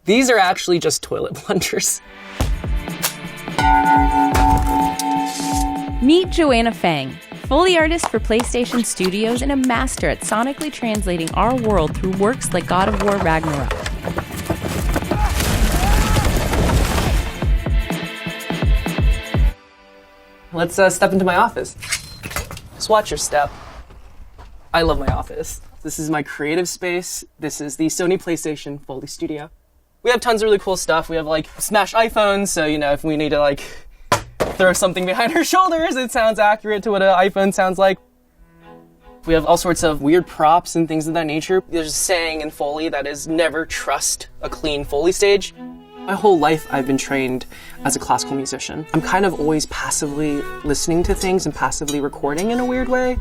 These are actually just toilet blunders. Meet Joanna Fang, Foley artist for PlayStation Studios and a master at sonically translating our world through works like God of War Ragnarok. Let's step into my office. Just watch your step. I love my office. This is my creative space. This is the Sony PlayStation Foley Studio. We have tons of really cool stuff. We have like smashed iPhones, so if we need to like throw something behind our shoulders, it sounds accurate to what an iPhone sounds like. We have all sorts of weird props and things of that nature. There's a saying in Foley that is never trust a clean Foley stage. My whole life I've been trained as a classical musician. I'm kind of always passively listening to things and passively recording in a weird way.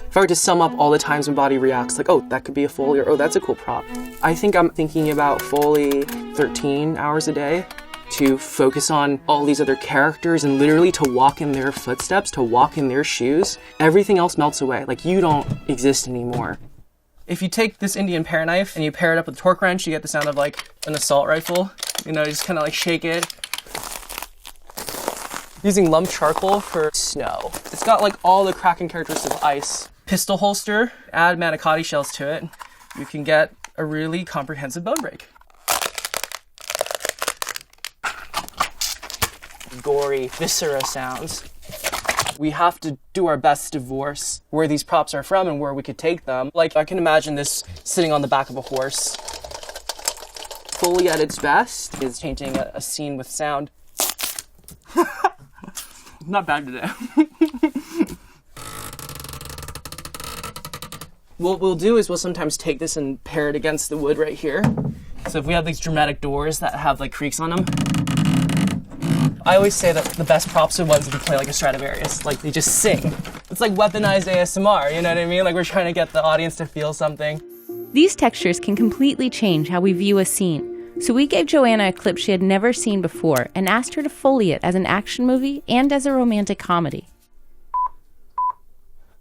If I were to sum up all the times when body reacts, like, oh, that could be a Foley, or oh, that's a cool prop. I think I'm thinking about Foley 13 hours a day to focus on all these other characters and literally to walk in their footsteps, to walk in their shoes. Everything else melts away. Like, you don't exist anymore. If you take this Indian pear knife and you pair it up with a torque wrench, you get the sound of like an assault rifle. You just kind of like shake it. Using lump charcoal for snow. It's got like all the cracking characteristics of ice. Pistol holster, add manicotti shells to it. You can get a really comprehensive bone break. Gory viscera sounds. We have to do our best to divorce where these props are from and where we could take them. Like, I can imagine this sitting on the back of a horse. Foley at its best is painting a scene with sound. Not bad today. What we'll do is we'll sometimes take this and pair it against the wood right here. So if we have these dramatic doors that have like creaks on them, I always say that the best props are ones that you play like a Stradivarius, like they just sing. It's like weaponized ASMR, you know what I mean? Like we're trying to get the audience to feel something. These textures can completely change how we view a scene, so we gave Joanna a clip she had never seen before and asked her to Foley it as an action movie and as a romantic comedy.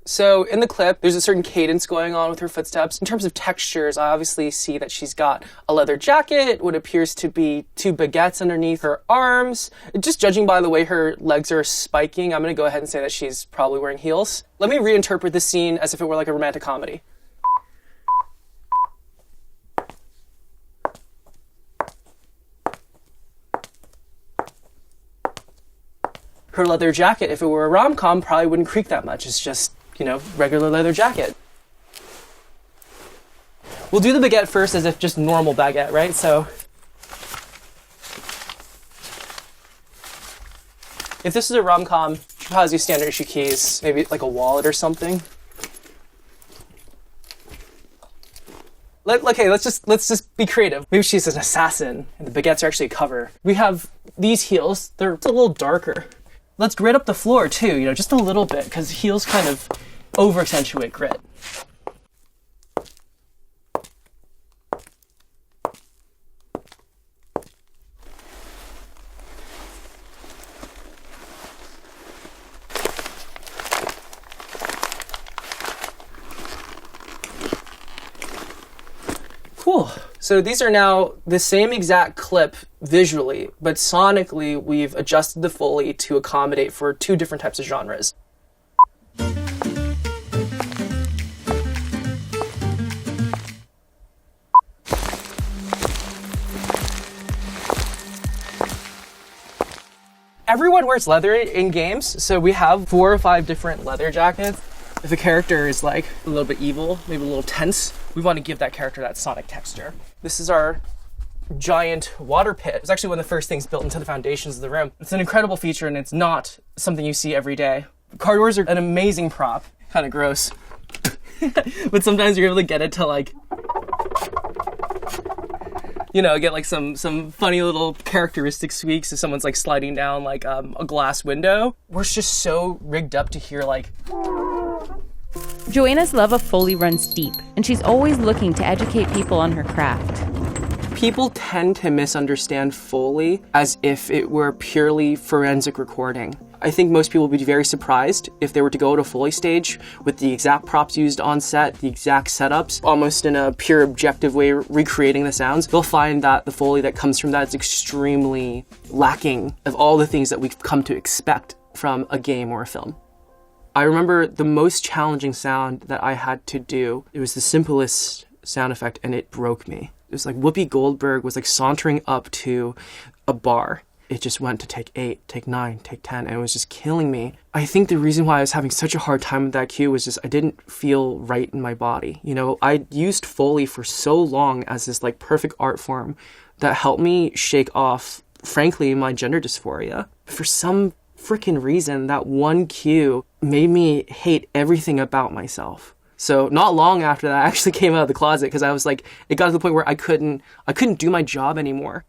So in the clip, there's a certain cadence going on with her footsteps. In terms of textures, I obviously see that she's got a leather jacket, what appears to be 2 baguettes underneath her arms. Just judging by the way her legs are spiking, I'm going to go ahead and say that she's probably wearing heels. Let me reinterpret this scene as if it were like a romantic comedy. Her leather jacket, if it were a rom-com, probably wouldn't creak that much. It's just regular leather jacket. We'll do the baguette first as if just normal baguette, right? So if this is a rom-com, you probably use standard issue keys, maybe like a wallet or something. Okay, let's just be creative. Maybe she's an assassin and the baguettes are actually a cover. We have these heels, they're a little darker. Let's grit up the floor too, just a little bit, because heels kind of over-accentuate grit. Cool. So these are now the same exact clip visually, but sonically we've adjusted the Foley to accommodate for 2 different types of genres. Everyone wears leather in games, so we have 4 or 5 different leather jackets. If a character is like a little bit evil, maybe a little tense, we want to give that character that sonic texture. This is our giant water pit. It's actually one of the first things built into the foundations of the room. It's an incredible feature and it's not something you see every day. Car doors are an amazing prop. Kind of gross. But sometimes you're able to get it to like, get like some funny little characteristic squeaks if someone's like sliding down like a glass window. We're just so rigged up to hear like... Joanna's love of Foley runs deep, and she's always looking to educate people on her craft. People tend to misunderstand Foley as if it were purely forensic recording. I think most people would be very surprised if they were to go to Foley stage with the exact props used on set, the exact setups, almost in a pure objective way recreating the sounds. They'll find that the Foley that comes from that is extremely lacking of all the things that we've come to expect from a game or a film. I remember the most challenging sound that I had to do. It was the simplest sound effect and it broke me. It was like Whoopi Goldberg was like sauntering up to a bar. It just went to take 8, take 9, take 10, and it was just killing me. I think the reason why I was having such a hard time with that cue was just I didn't feel right in my body. You know, I used Foley for so long as this like perfect art form that helped me shake off, frankly, my gender dysphoria. For some freaking reason, that one cue made me hate everything about myself. So not long after that, I actually came out of the closet because I was like, it got to the point where I couldn't do my job anymore.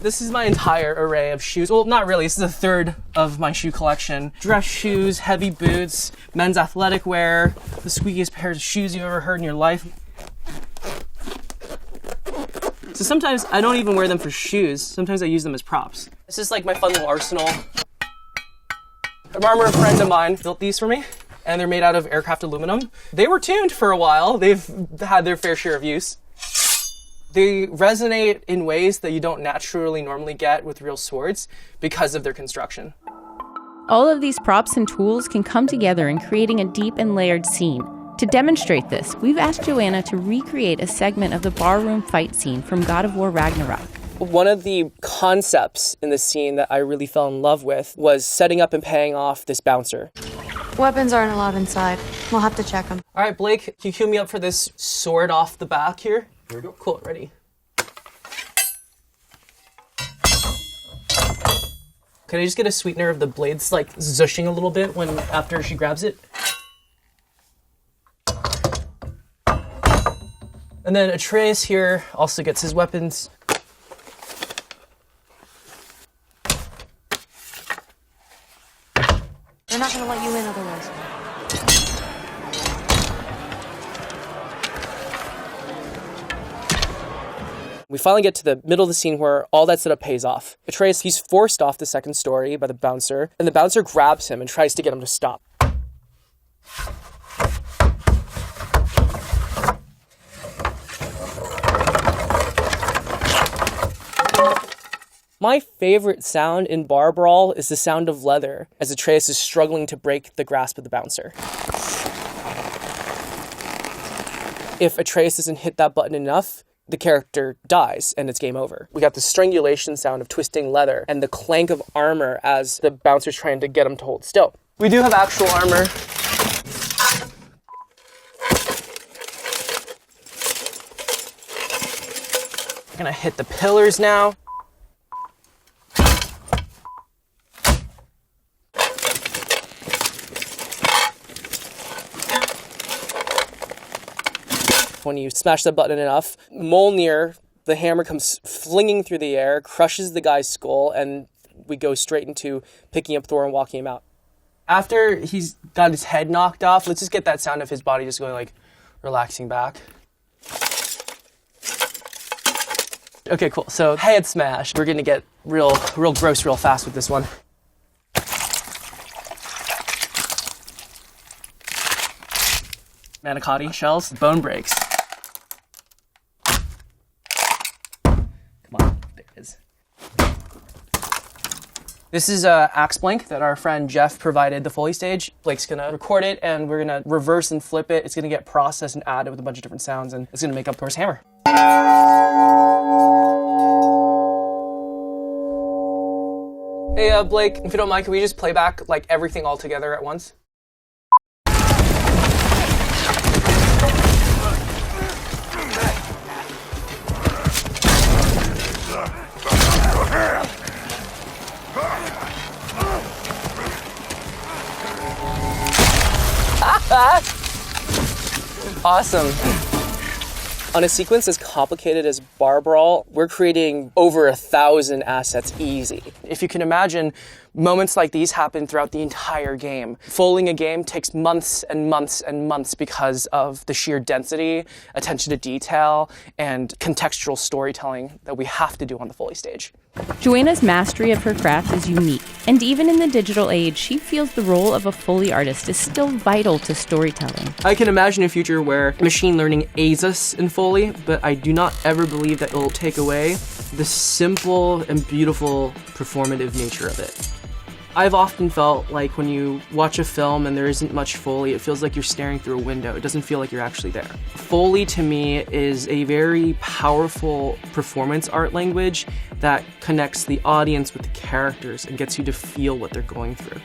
This is my entire array of shoes. Well, not really. This is a third of my shoe collection. Dress shoes, heavy boots, men's athletic wear, the squeakiest pair of shoes you've ever heard in your life. So sometimes I don't even wear them for shoes. Sometimes I use them as props. This is like my fun little arsenal. I remember a friend of mine built these for me, and they're made out of aircraft aluminum. They were tuned for a while. They've had their fair share of use. They resonate in ways that you don't naturally normally get with real swords because of their construction. All of these props and tools can come together in creating a deep and layered scene. To demonstrate this, we've asked Joanna to recreate a segment of the barroom fight scene from God of War Ragnarok. One of the concepts in the scene that I really fell in love with was setting up and paying off this bouncer. Weapons aren't allowed inside. We'll have to check them. All right, Blake, can you cue me up for this sword off the back here? Here we go. Cool, ready. Can I just get a sweetener of the blades like zushing a little bit when after she grabs it? And then Atreus here also gets his weapons. They're not going to let you in otherwise. We finally get to the middle of the scene where all that setup pays off. Atreus, he's forced off the second story by the bouncer, and the bouncer grabs him and tries to get him to stop. My favorite sound in bar brawl is the sound of leather as Atreus is struggling to break the grasp of the bouncer. If Atreus doesn't hit that button enough, the character dies and it's game over. We got the strangulation sound of twisting leather and the clank of armor as the bouncer's trying to get him to hold still. We do have actual armor. I'm gonna hit the pillars now. When you smash the button enough, Mjolnir, the hammer comes flinging through the air, crushes the guy's skull, and we go straight into picking up Thor and walking him out. After he's got his head knocked off, let's just get that sound of his body just going like relaxing back. Okay, cool. So head smash. We're gonna get real gross real fast with this one. Manicotti shells, bone breaks. Come on, there it is. This is a axe blank that our friend Jeff provided the Foley stage. Blake's gonna record it and we're gonna reverse and flip it. It's gonna get processed and added with a bunch of different sounds and it's gonna make up Thor's hammer. Hey Blake, if you don't mind, can we just play back like everything all together at once? Awesome. On a sequence as complicated as Bar Brawl, we're creating over 1,000 assets easy. If you can imagine Moments like these happen throughout the entire game. Folding a game takes months and months and months because of the sheer density, attention to detail, and contextual storytelling that we have to do on the Foley stage. Joanna's mastery of her craft is unique, and even in the digital age, she feels the role of a Foley artist is still vital to storytelling. I can imagine a future where machine learning aids us in Foley, but I do not ever believe that it will take away the simple and beautiful performative nature of it. I've often felt like when you watch a film and there isn't much Foley, it feels like you're staring through a window. It doesn't feel like you're actually there. Foley, to me, is a very powerful performance art language that connects the audience with the characters and gets you to feel what they're going through.